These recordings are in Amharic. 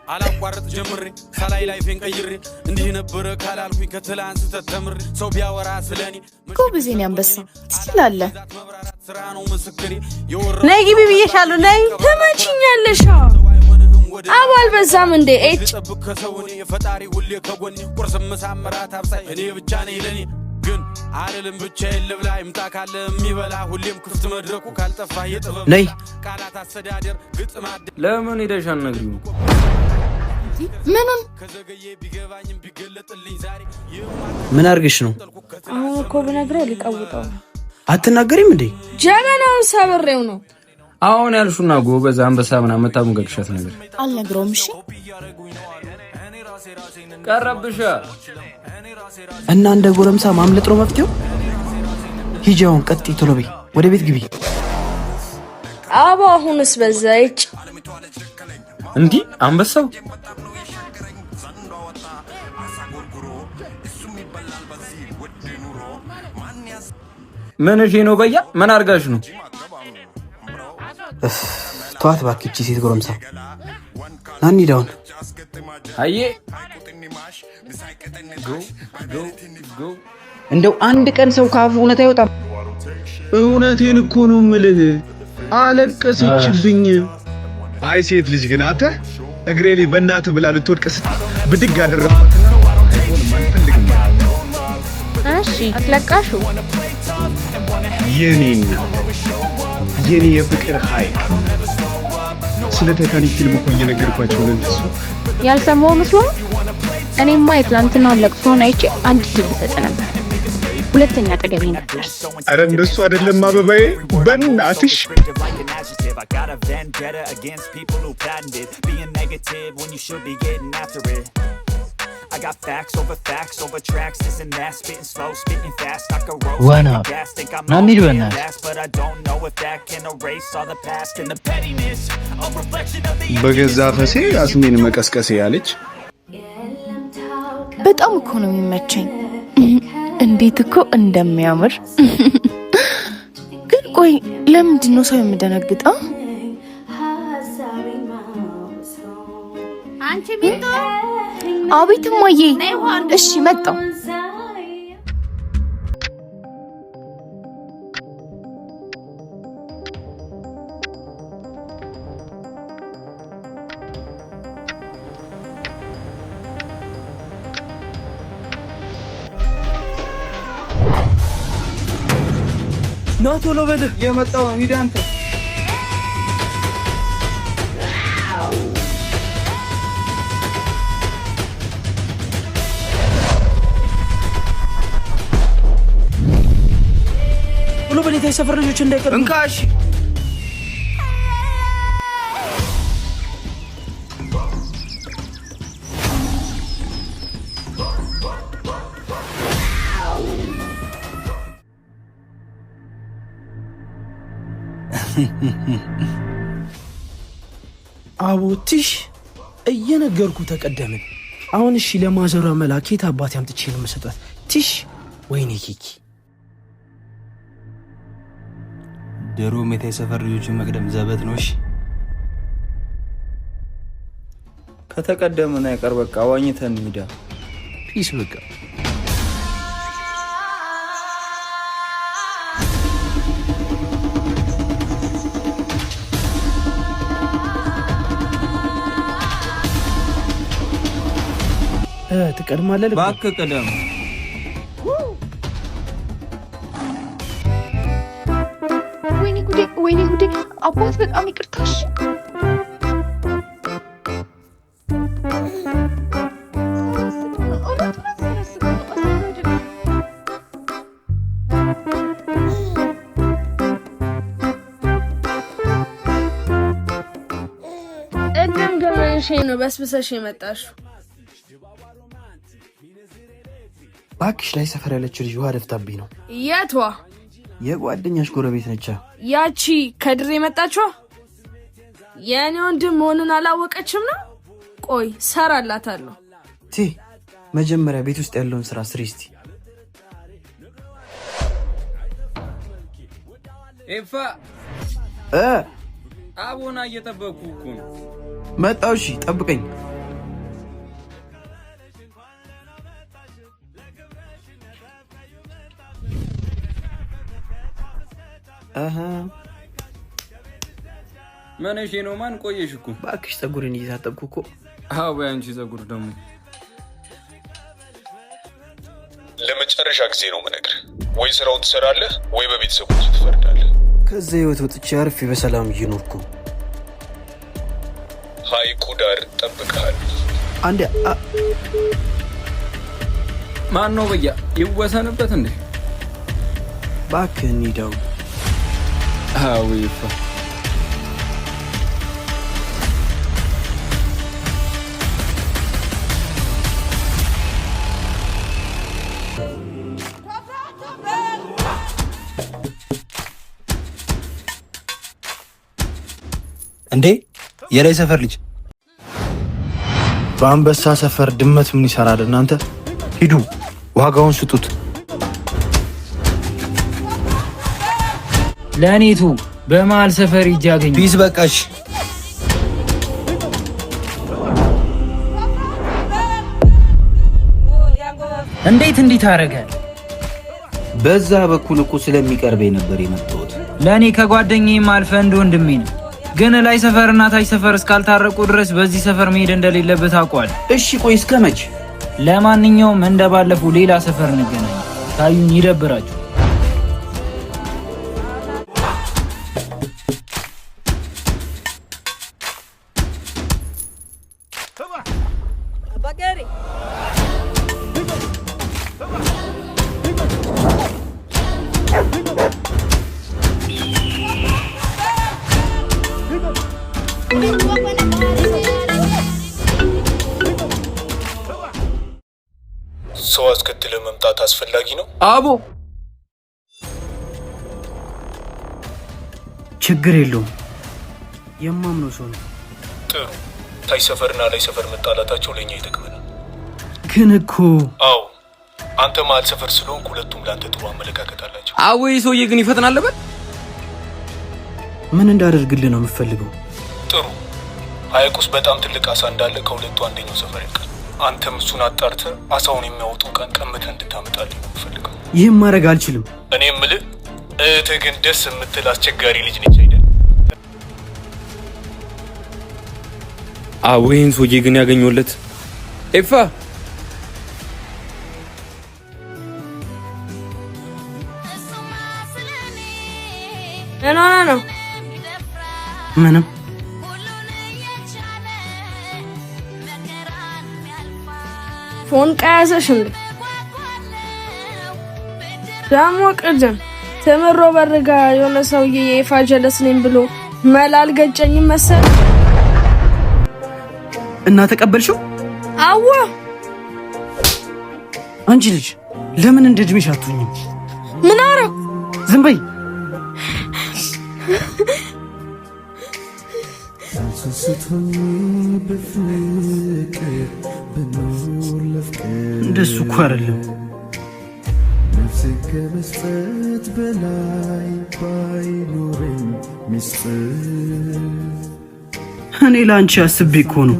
አላቋርጥ ጀምሬ ሳላይ ላይፌን ቀይሬ እንዲህ ነበር ካላልኩኝ ከትላንት ተተምሬ ሰው ቢያወራ ስለኔ ጎበዜን ያንበሳ ትችላለህ ስራ ነው መስክሬ ነይ ግቢ ብዬሻለሁ ነይ ተመችኛለሽ አባል በዛም እንደ እጭ ተብከሰውኔ የፈጣሪ ሁሌ ከጎኔ ቁርስ መሳመራት አብሳይ እኔ ብቻ ነኝ ለኔ ግን አይደለም ብቻ ይልብላ ይምጣ ካለ የሚበላ ሁሌም ክፍት መድረኩ ካልጠፋ የጥበብ ነይ ቃላት አስተዳደር ግጥም ለምን ሄደሻል ነግሪው ምንም ከዘገየ ቢገባኝም ቢገለጥልኝ ዛሬ ምን አርግሽ ነው አሁን እኮ ብነግረው ሊቀውጠው አትናገሪም እንዴ ጀበናው ሰብሬው ነው አሁን ያልሹና ጎበዝ አንበሳ ምናምን መታሙገክሻት ነገር አልነግረውም እሺ ቀረብሻ እና እንደ ጎረምሳ ማምለጥ ነው መፍትሄው ሂጂውን ቀጥ ቶሎ በይ ወደ ቤት ግቢ አባ አሁንስ በዛይጭ እንዴ አንበሳው ምን እሺ ነው በያ ምን አርጋሽ ነው ተዋት ባክቺ ሴት ጎረምሳ ናኒ ዳውን አዬ እንደው አንድ ቀን ሰው ካፉ እውነት አይወጣም እውነቴን እኮ ነው የምልህ አለቀሰችብኝ አይ ሴት ልጅ ግን አንተ እግሬ ላይ በእናትህ ብላ ልትወድቀስ ብድግ አደረኳትና ማንፈልግም እሺ አትለቃሹ የኔ የፍቅር ኃይል ስለ ታይታኒክ ፊልም እኮ እየነገርኳቸው ለነሱ ያልሰማው መስሎ እኔማ የትላንትና ለቅሶን አይቼ አንድ ድል ሰጠ ነበር ሁለተኛ አጠገቤ ነበር አረ እንደሱ አይደለም አበባዬ በእናትሽ I got facts over tracks, isn't that spitting slow, spitting fast, I can roll like gas, think I'm moving fast, but I don't know if that can erase all the past and the pettiness, a reflection of the በገዛ ፈሴ አስሜን መቀስቀስ ያለች በጣም እኮ ነው የሚመቸኝ እንዴት እኮ እንደሚያምር ግን ቆይ ለምንድን ነው ሰው የሚደነግጠው አንቺ ቢንቶ አቤት እማዬ እሺ መጣሁ ና ቶሎ በል የመጣው ሂድ አንተ ቶሎ በል የሰፈር ልጆች እንዳይቀርቡ እንካሽ አቦትሽ እየነገርኩ ተቀደምን አሁን እሺ ለማዘሯ መላኬት አባቴ አምጥቼ ነው መሰጣት ትሽ ወይኔ ኪኪ ደሮ ሜታ የሰፈር ልጆችን መቅደም ዘበት ነው እሺ ከተቀደመና ያቀር በቃ ዋኝተን ሄዳ ፒስ በቃ ትቀድማለህ ባክ ቀደም ወይኔ ጉዴ አባት በጣም ይቅርታሽ እደም ገመንሽ ነው በስብሰሽ የመጣሽው ባክሽ ላይ ሰፈር ያለች ልጅ ውሃ ደፍታብኝ ነው የቷ የጓደኛሽ ጎረቤት ነች ያቺ ከድሬ መጣችው የኔ ወንድም ሆነን አላወቀችም ነው ቆይ ሰራላታለሁ ቲ መጀመሪያ ቤት ውስጥ ያለውን ስራ ስሪ እስቲ ኤፋ አቦና እየጠበቁ እኮ ነው መጣው እሺ ጠብቀኝ አሃ ማነሽ ነው? ማን ቆየሽ እኮ? ባክሽ ፀጉርን እየታጠብኩ እኮ። አዎ አንቺ ፀጉር ደግሞ ለመጨረሻ ጊዜ ነው የምነግርህ። ወይ ስራውን ትሰራለህ ወይ በቤተሰቦች ትፈርዳለህ። ከዛ ህይወት ወጥቼ አርፌ በሰላም እየኖርኩ ሐይቁ ዳር ጠብቀሃል። አንዴ ማን ነው በያ ይወሰንበት እንዴ? ባክህ እንሂዳው። አዎ ይፋ እንዴ የላይ ሰፈር ልጅ በአንበሳ ሰፈር ድመት ምን ይሰራል? እናንተ ሂዱ ዋጋውን ስጡት። ለኔቱ በመሃል ሰፈር ይጃገኝ ቢስ በቃሽ። እንዴት እንዲህ ታረጋል? በዛ በኩል እኮ ስለሚቀርበኝ ነበር የመጣሁት። ለኔ ከጓደኛዬም አልፈ እንደ ወንድሜ ነው። ግን ላይ ሰፈርና ታች ሰፈር እስካልታረቁ ድረስ በዚህ ሰፈር መሄድ እንደሌለበት አውቋል። እሺ ቆይ እስከመች? ለማንኛውም እንደባለፈው ሌላ ሰፈር እንገናኝ። ታዩኝ ይደብራችሁ። ሰው አስከትለ መምጣት አስፈላጊ ነው? አቦ ችግር የለውም። የማምነው ሰው ነው። ጥሩ። ታይ ሰፈርና ላይ ሰፈር መጣላታቸው ለኛ ይጠቅመናል። ግን እኮ አዎ አንተ መሀል ሰፈር ስለሆንክ ሁለቱም ላንተ ጥሩ አመለካከት አላቸው። አዎ ሰውዬ ግን ይፈጥናል በል። ምን እንዳደርግልህ ነው የምፈልገው? ጥሩ። ሐይቁስ በጣም ትልቅ አሳ እንዳለ ከሁለቱ አንደኛው ሰፈር ያውቃል። አንተም እሱን አጣርተህ አሳውን የሚያወጡ ቀን ቀምተህ እንድታመጣልኝ ነው የምፈልገው። ይህም ማድረግ አልችልም። እኔ የምልህ እህትህ ግን ደስ የምትል አስቸጋሪ ልጅ ነች አይደል? አዎ ይህን ሰውዬ ግን ያገኘሁለት ኤፋ ነው ምንም ፎን ቀያዘሽ እንዴ? ደግሞ ቅድም ተመሮ በርጋ የሆነ ሰውዬ የኤፋ ጀለስ ነኝ ብሎ መላል ገጨኝ መሰል እና ተቀበልሽው? አዋ አንቺ ልጅ ለምን እንደ እድሜሽ አትሁኝም? ምን አረኩ? ዝም በይ። እንደሱ እኮ አይደለም። ከመስጠት በላይ ባይኖረኝ ሚስጥር እኔ ላንቺ አስቤ እኮ ነው።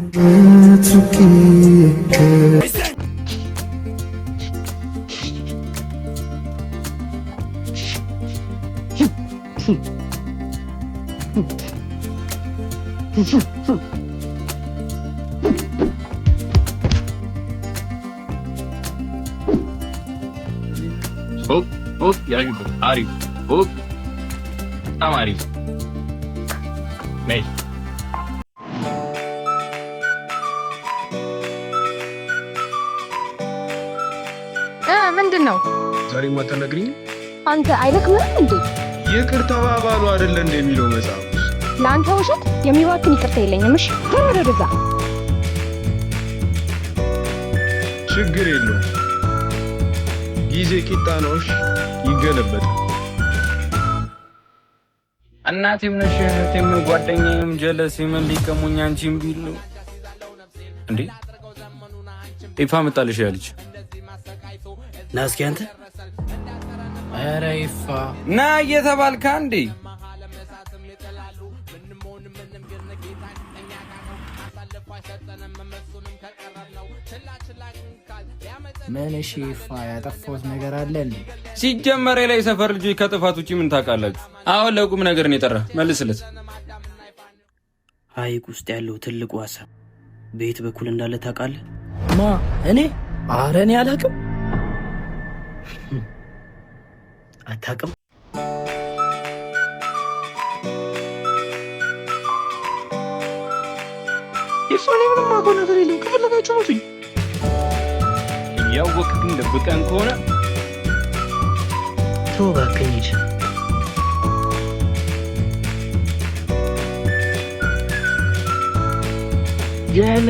ያግብ አሪፍ በጣም አሪፍ ነይ። ምንድን ነው ዛሬ ማተነግሪኝ? አንተ አይደክምህም እንዴ? ይቅርታ ተባባሉ አይደል እንደ የሚለው መጽሐፍ። ለአንተ ውሸት የሚባክን ይቅርታ የለኝም። እሺ ወደዛ ችግር የለውም። ጊዜ ቂጣ ነው። እሺ ይገለበጣል። እናቴም ነሽ እህቴም ጓደኛዬም ጀለሴም ሊቀሙኝ አንቺም ቢሉ እንዴ ኤፋ መጣልሽ ያለች ና እስኪ አንተ። ኧረ ኤፋ ና እየተባልክ አንዴ ምን እሺ ይፋ ያጠፋሁት ነገር አለ እንዴ? ሲጀመር ላይ ሰፈር ልጆች ከጥፋት ውጪ ምን ታውቃላችሁ? አሁን ለቁም ነገር ነው የጠራ መልስለት። ሐይቅ ውስጥ ያለው ትልቁ አሳ በየት በኩል እንዳለ ታውቃለህ? ማ እኔ? ኧረ እኔ አላውቅም። አታውቅም? የሶኔ ምንም አውቀው ነገር የለም። ከፈለጋችሁ ሙቱኝ። እያወቅህ ግን ደብቀን ከሆነ ተው እባክህ ሂድ። ገለ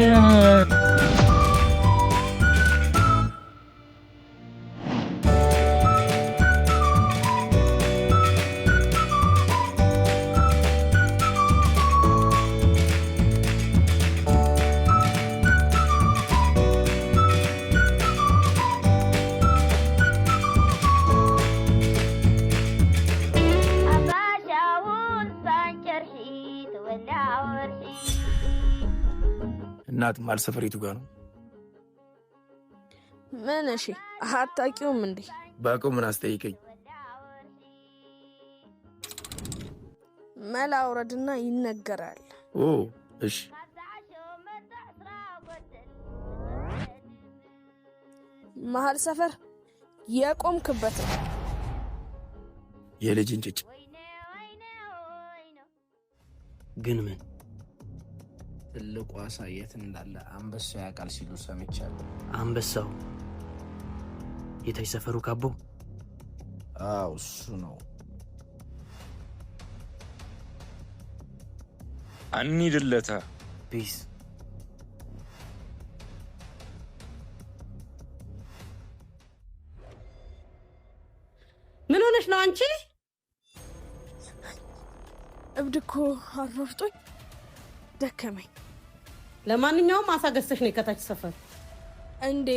እናት ማል ሰፈሪቱ ጋር ነው። ምን እሺ አታውቂውም እንዴ? ባውቀው ምን አስጠይቀኝ። መላ አውረድና ይነገራል። ኦ እሺ። መሀል ሰፈር የቆምክበት የልጅ እንጭጭ ግን ምን ትልቁ አሳ የት እንዳለ አንበሳው ያውቃል ሲሉ ሰምቻለሁ። አንበሳው የታይ ሰፈሩ ካቦ? አዎ እሱ ነው። አንሂድለታ ፒስ። ምን ሆነሽ ነው አንቺ? እብድ እኮ አሮርጦኝ ደከመኝ። ለማንኛውም አሳ ገዝተሽ ነው ከታች ሰፈር እንዴ?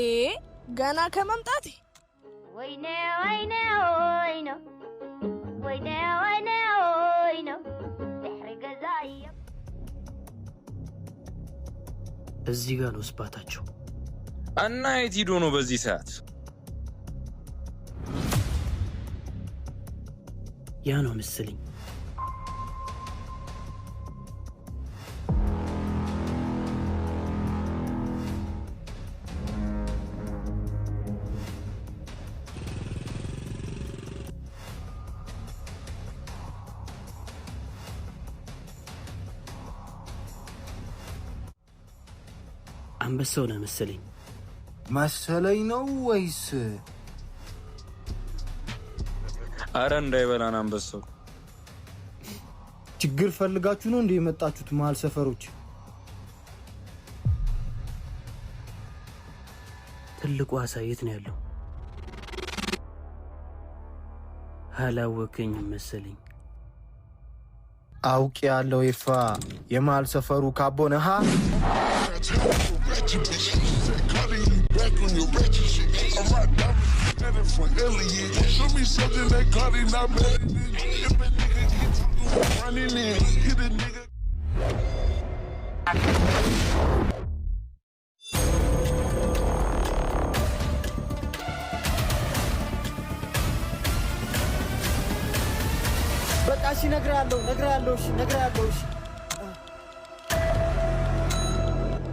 ገና ከመምጣቴ ወይኔ ወይኔ ወይኔ ወይኔ ወይኔ ወይኔ ድሕሪ ገዛይ እዚህ ጋር ነው ስባታቸው። እና የት ሂዶ ነው በዚህ ሰዓት? ያ ነው መሰለኝ። አንበሳው ነው መሰለኝ ነው ወይስ? አረ እንዳይበላን አንበሳው። ችግር ፈልጋችሁ ነው እንዴ የመጣችሁት? መሀል ሰፈሮች ትልቁ አሳ የት ነው ያለው? አላወቀኝም መሰለኝ። አውቄ ያለው ይፋ የመሀል ሰፈሩ ካቦ ነህ? በቃ እሺ ነግሬሃለሁ።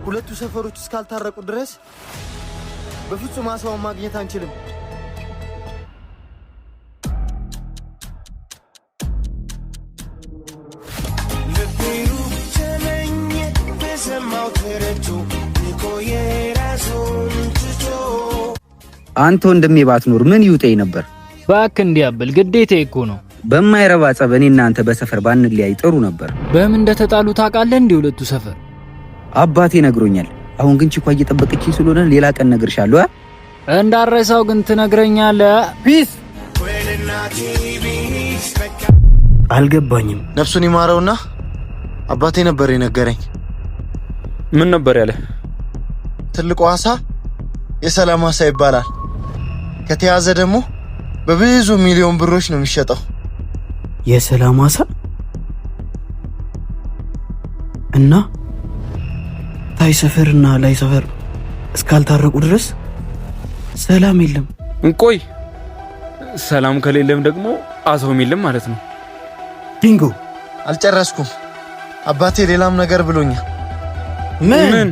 ሁለቱ ሰፈሮች እስካልታረቁ ድረስ በፍጹም አሳውን ማግኘት አንችልም። አንተ ወንድሜ ባትኖር ምን ይውጠኝ ነበር? እባክህ እንዲያብል ግዴታ እኮ ነው። በማይረባ ጸብ እኔና አንተ በሰፈር ባንለያይ ጥሩ ነበር። በምን እንደተጣሉ ታውቃለህ? እንዴ ሁለቱ ሰፈር አባቴ ነግሮኛል። አሁን ግን ቺኳ እየጠበቀችኝ ስለሆነ ሌላ ቀን እነግርሻለሁ። እንዳረሳው ግን ትነግረኛለህ። ፒስ። አልገባኝም። ነፍሱን ይማረውና አባቴ ነበር የነገረኝ። ምን ነበር ያለ? ትልቁ አሳ የሰላም አሳ ይባላል። ከተያዘ ደግሞ በብዙ ሚሊዮን ብሮች ነው የሚሸጠው። የሰላም አሳ እና ታይ ሰፈርና ላይ ሰፈር እስካልታረቁ ድረስ ሰላም የለም። እንቆይ ሰላም ከሌለም ደግሞ አሳውም የለም ማለት ነው። ዲንጎ አልጨረስኩም። አባቴ ሌላም ነገር ብሎኛል። ምን?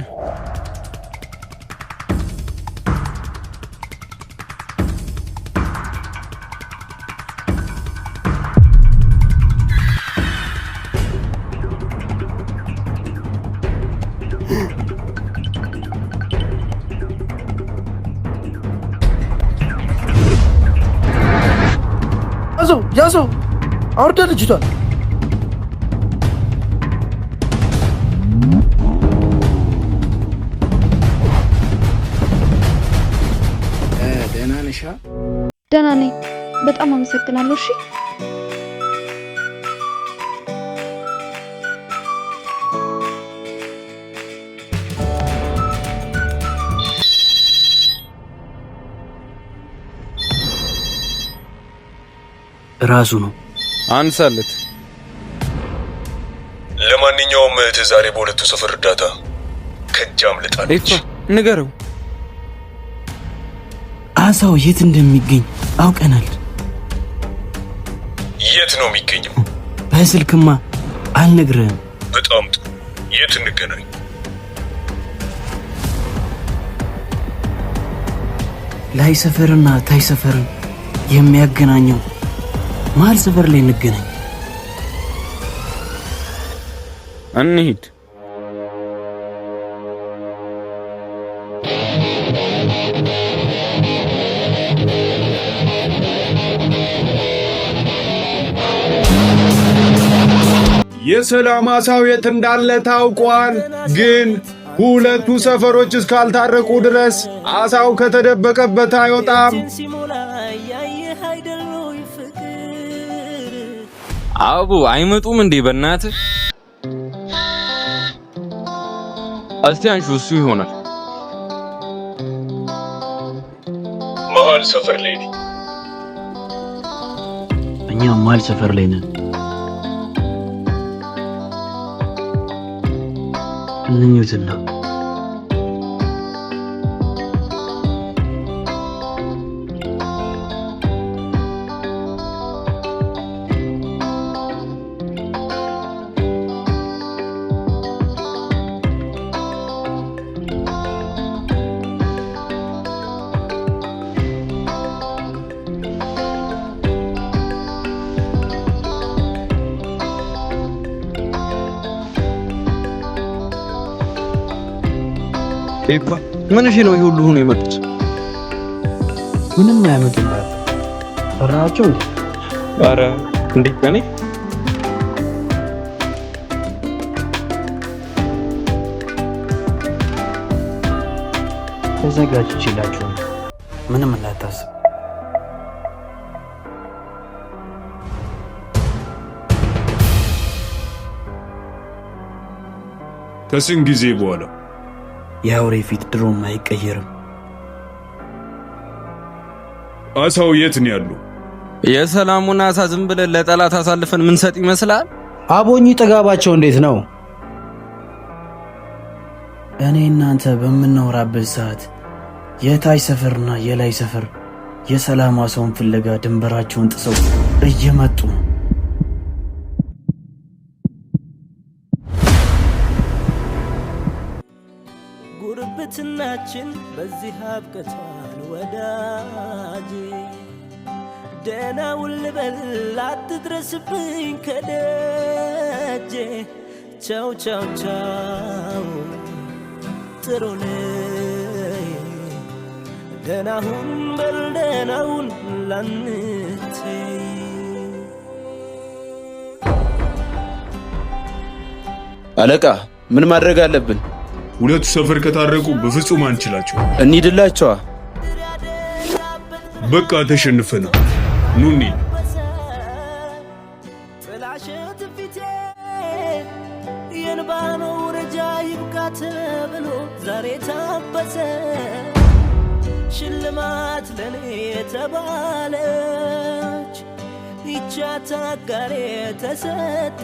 ያዞ አውርደ ልጅቷል። ደህና ነሽ? ደህና ነኝ። በጣም አመሰግናለሁ። እሺ ራሱ ነው አንሳለት። ለማንኛውም ዛሬ በሁለቱ ሰፈር እርዳታ ከጃም ልጣለች። ንገረው። አሳው የት እንደሚገኝ አውቀናል። የት ነው የሚገኘው? በስልክማ አልነግርህም። በጣም ጥሩ። የት እንገናኝ? ላይ ሰፈርና ታይ ሰፈርን የሚያገናኘው መሀል ሰፈር ላይ እንገናኝ። እንሂድ። የሰላም አሳው የት እንዳለ ታውቋል። ግን ሁለቱ ሰፈሮች እስካልታረቁ ድረስ አሳው ከተደበቀበት አይወጣም። አቡ አይመጡም እንዴ? በእናትህ እስቲ አንሹ። እሱ ይሆናል። መሀል ሰፈር ላይ ነኝ። እኛ መሀል ሰፈር ላይ ነን። እንኙትና ምን እሺ ነው ይሁሉ ሆኖ የመጡት? ምንም አያመጡም። ፈራቸው እንዴ? አረ እንዴ ከኔ ተዘጋጅቼላችሁ ምንም እንዳታስብ። ከስንት ጊዜ በኋላ የአውሬ ፊት ድሮም አይቀየርም። አሳው የት ነው ያለው? የሰላሙን አሳ ዝም ብለን ለጠላት አሳልፈን ምን ሰጥ ይመስላል? አቦኝ ጥጋባቸው እንዴት ነው? እኔ እናንተ በምናወራበት ሰዓት የታይ ሰፈርና የላይ ሰፈር የሰላም አሳውን ፍለጋ ድንበራቸውን ጥሰው እየመጡ ነው። ጉርብትናችን በዚህ አብቅቷል ወዳጄ። ደህና ውል በል አትድረስብኝ ከደጄ። ቻው ቻው ቻው ጥሩ ነይ። ደህና ሁን በል ደህና ሁን ላንተይ። አለቃ ምን ማድረግ አለብን? ሁለቱ ሰፈር ከታረቁ በፍጹም አንችላቸው። እንሂድላቸዋ። በቃ ተሸንፈናል። ኑ እንሂድ። ጥላሸት ፊቴ የንባ ነው ረጃ ይብቃ ተብሎ ዛሬ ታበሰ። ሽልማት ለኔ የተባለች ይቻት አጋሬ ተሰጠች።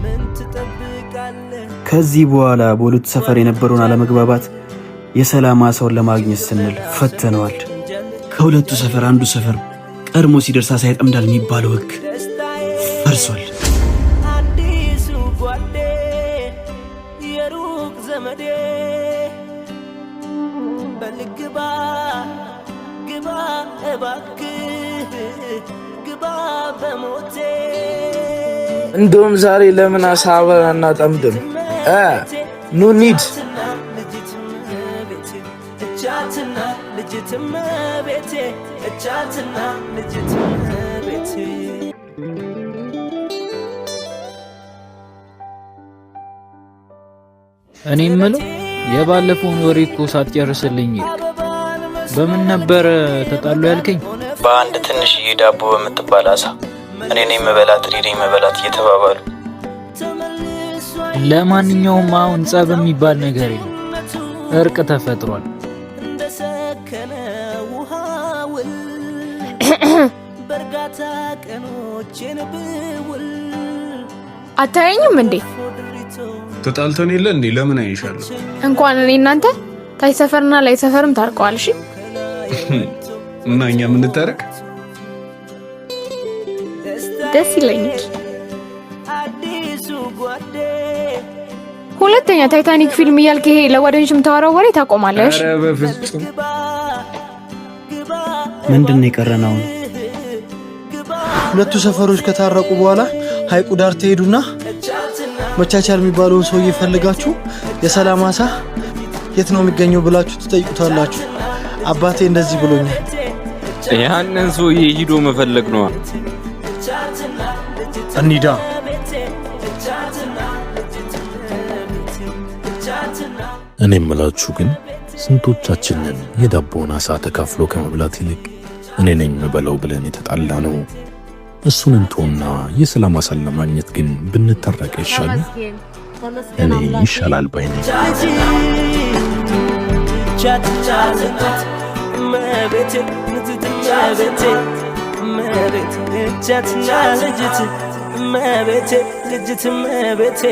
ምን ትጠብቃለህ? ከዚህ በኋላ በሁለቱ ሰፈር የነበረውን አለመግባባት የሰላም አሳውን ለማግኘት ስንል ፈተነዋል። ከሁለቱ ሰፈር አንዱ ሰፈር ቀድሞ ሲደርስ አሳ ያጠምዳል የሚባለው ሕግ ፈርሷል። አዲሱ ጓዴ የሩቅ ዘመዴ በልግባ ግባ እባክህ ግባ በሞቴ እንደውም ዛሬ ለምን አሳ አብረን አናጠምድም? ኑ ኒድ እቻትና ልጅትም ቤቴ እቻትና ልጅትም ቤቴ እኔ የምለው የባለፈውን ወሬ እኮ ሳትጨርስልኝ በምን ነበር ተጣሉ ያልከኝ? በአንድ ትንሽዬ ዳቦ በምትባል አሳ እኔ ነኝ መበላት ሪሪ መበላት እየተባባሉ። ለማንኛውም አሁን ጸብ የሚባል ነገር የለም፣ እርቅ ተፈጥሯል። እንደሰከነ ውሃውል በርጋታ ቀኖቼን ብውል አታየኝም እንዴ? ተጣልተን የለ እንዴ? ለምን አይሻለሁ? እንኳን እኔ እናንተ ታይ ሰፈርና ላይ ሰፈርም ታርቀዋል። እሺ እና እኛ ምን ታረቅ? ደስ ይለኛል። አዲሱ ጓዴ ሁለተኛ ታይታኒክ ፊልም እያልክ ይሄ ለጓደኞች የምታወራው ወሬ ታቆማለሽ? ኧረ በፍጹም። ምንድነው የቀረነው? ሁለቱ ሰፈሮች ከታረቁ በኋላ ሐይቁ ዳር ትሄዱና መቻቻል የሚባለውን ሰውዬ ፈልጋችሁ የሰላም አሳ የት ነው የሚገኘው ብላችሁ ትጠይቁታላችሁ። አባቴ እንደዚህ ብሎኛል። ያንን ሰውዬ ሂዶ መፈለግ ነው። እንሂዳ። እኔ የምላችሁ ግን ስንቶቻችንን የዳቦውን አሳ ተካፍሎ ከመብላት ይልቅ እኔ ነኝ የምበላው ብለን የተጣላ ነው። እሱን እንተውና የሰላም አሳን ለማግኘት ግን ብንታረቅ ይሻላል። እኔ ይሻላል ባይ ነኝ። መቤቴ